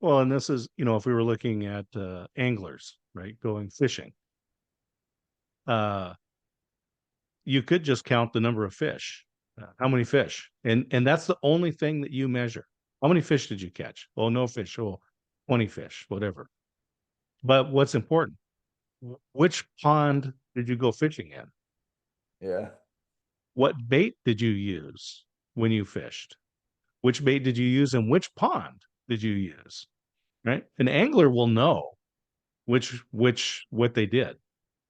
Well, and this is, if we were looking at anglers, right, going fishing, uh, you could just count the number of fish. How many fish? And that's the only thing that you measure. How many fish did you catch? Oh, no fish. Oh, 20 fish, whatever. But what's important? Which pond did you go fishing in? Yeah. What bait did you use when you fished? Which bait did you use and which pond did you use? Right? An angler will know what they did.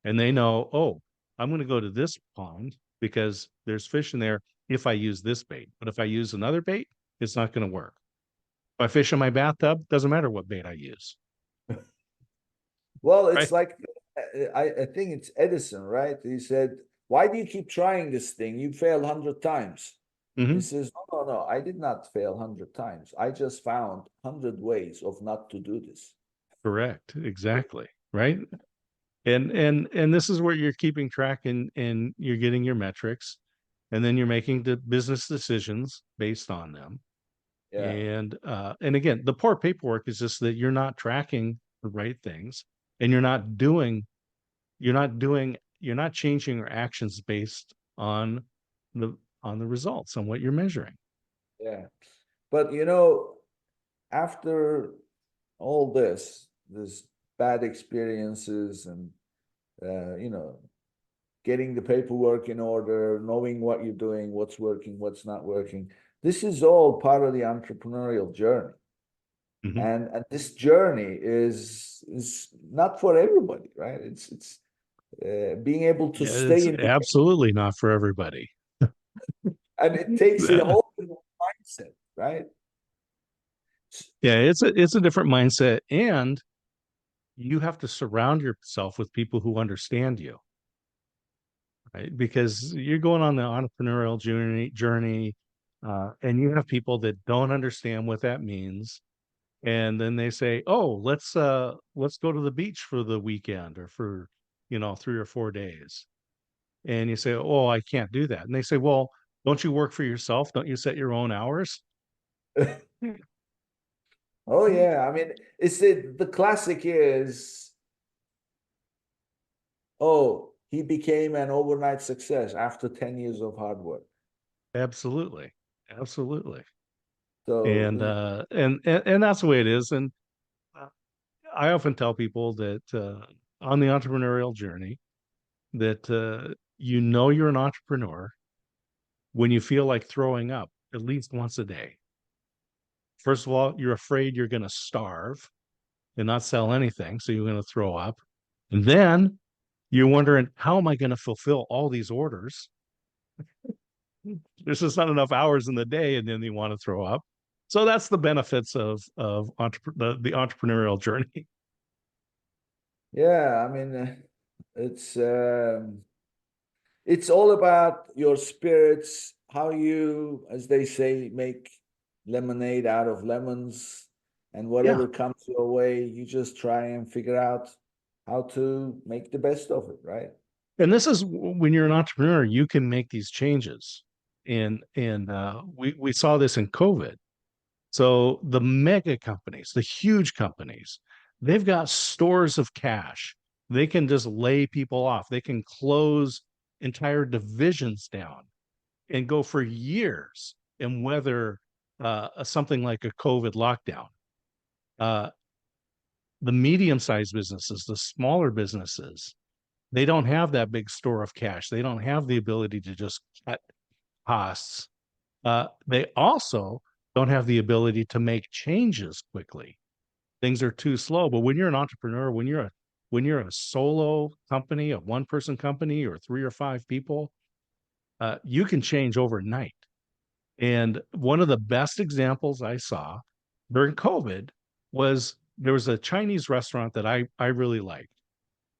And they know, oh, I'm going to go to this pond because there's fish in there if I use this bait. But if I use another bait, it's not going to work. If I fish in my bathtub, doesn't matter what bait I use. Well, it's Right. like I think it's Edison, right? He said, "Why do you keep trying this thing? You failed 100 times." He Mm-hmm. says, "No, no, no. I did not fail 100 times. I just found 100 ways of not to do this." Correct. Exactly. Right. And this is where you're keeping track and you're getting your metrics, and then you're making the business decisions based on them. Yeah, And again, the poor paperwork is just that you're not tracking the right things, and you're not changing your actions based the on the results, on what you're measuring. yeah. But after all this bad experiences and getting the paperwork in order, knowing what you're doing, what's working, what's not working. This is all part of the entrepreneurial journey. Mhm. And this journey is not for everybody, right? It's being able to Yeah, it's stay in the game, absolutely not for everybody. and it takes a Yeah, whole different mindset, right? yeah, it's a different mindset, and you have to surround yourself with people who understand you, right? Because you're going on the entrepreneurial journey, and you have people that don't understand what that means, and then they say, "Oh, let's go to the beach for the weekend or for 3 or 4 days," and you say, "Oh, I can't do that," and they say, "Well, don't you work for yourself? Don't you set your own hours?" Oh yeah, I mean, it's the classic is, oh, he became an overnight success after 10 years of hard work. Absolutely, absolutely, So and that's the way it is. And uh, I often tell people that on the entrepreneurial journey, that you're an entrepreneur when you feel like throwing up at least once a day. First of all, you're afraid you're going to starve and not sell anything, so you're going to throw up. And then you're wondering, how am I going to fulfill all these orders? There's just not enough hours in the day, and then you want to throw up. So that's the benefits of the entrepreneurial journey. yeah, I mean, it's it's all about your spirits, how you, as they say, make lemonade out of lemons, and Yeah. whatever comes your way, you just try and figure out how to make the best of it, right? And this is when you're an entrepreneur, you can make these changes. And we saw this in COVID. So the mega companies, the huge companies, they've got stores of cash. They can just lay people off. They can close entire divisions down and go for years and weather something like a COVID lockdown. Uh, the medium-sized businesses, the smaller businesses, they don't have that big store of cash. They don't have the ability to just cut costs. They also don't have the ability to make changes quickly. Things are too slow. But when you're an entrepreneur, when you're a solo company, a one-person company, or 3 or 5 people, you can change overnight. And one of the best examples I saw during COVID was there was a Chinese restaurant that I really liked.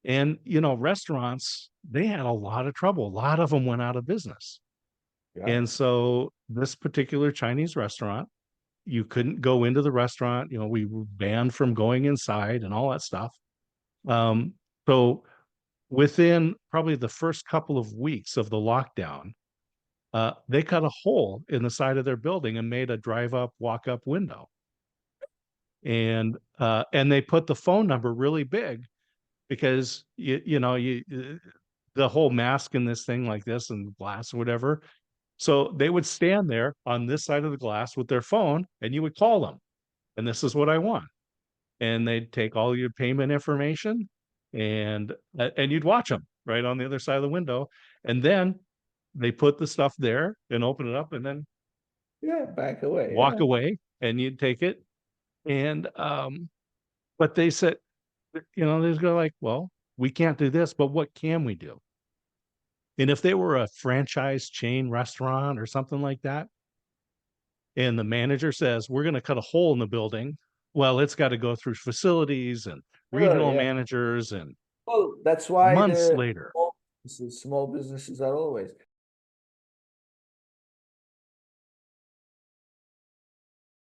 And restaurants, they had a lot of trouble. A lot of them went out of business. Yeah. And so this particular Chinese restaurant, you couldn't go into the restaurant. We were banned from going inside and all that stuff. So within probably the first couple of weeks of the lockdown, they cut a hole in the side of their building and made a drive up, walk up window. and they put the phone number really big because the whole mask in this thing like this and glass or whatever. So they would stand there on this side of the glass with their phone, and you would call them, and this is what I want. And they'd take all your payment information, and you'd watch them right on the other side of the window. And then they put the stuff there and open it up and then Yeah, back away. walk Yeah. away, and you'd take it. And but they said, they just go like, well, we can't do this, but what can we do? And if they were a franchise chain restaurant or something like that, and the manager says, we're going to cut a hole in the building, well, it's got to go through facilities and Sure, regional yeah. managers and Well, that's why months the later. small businesses are always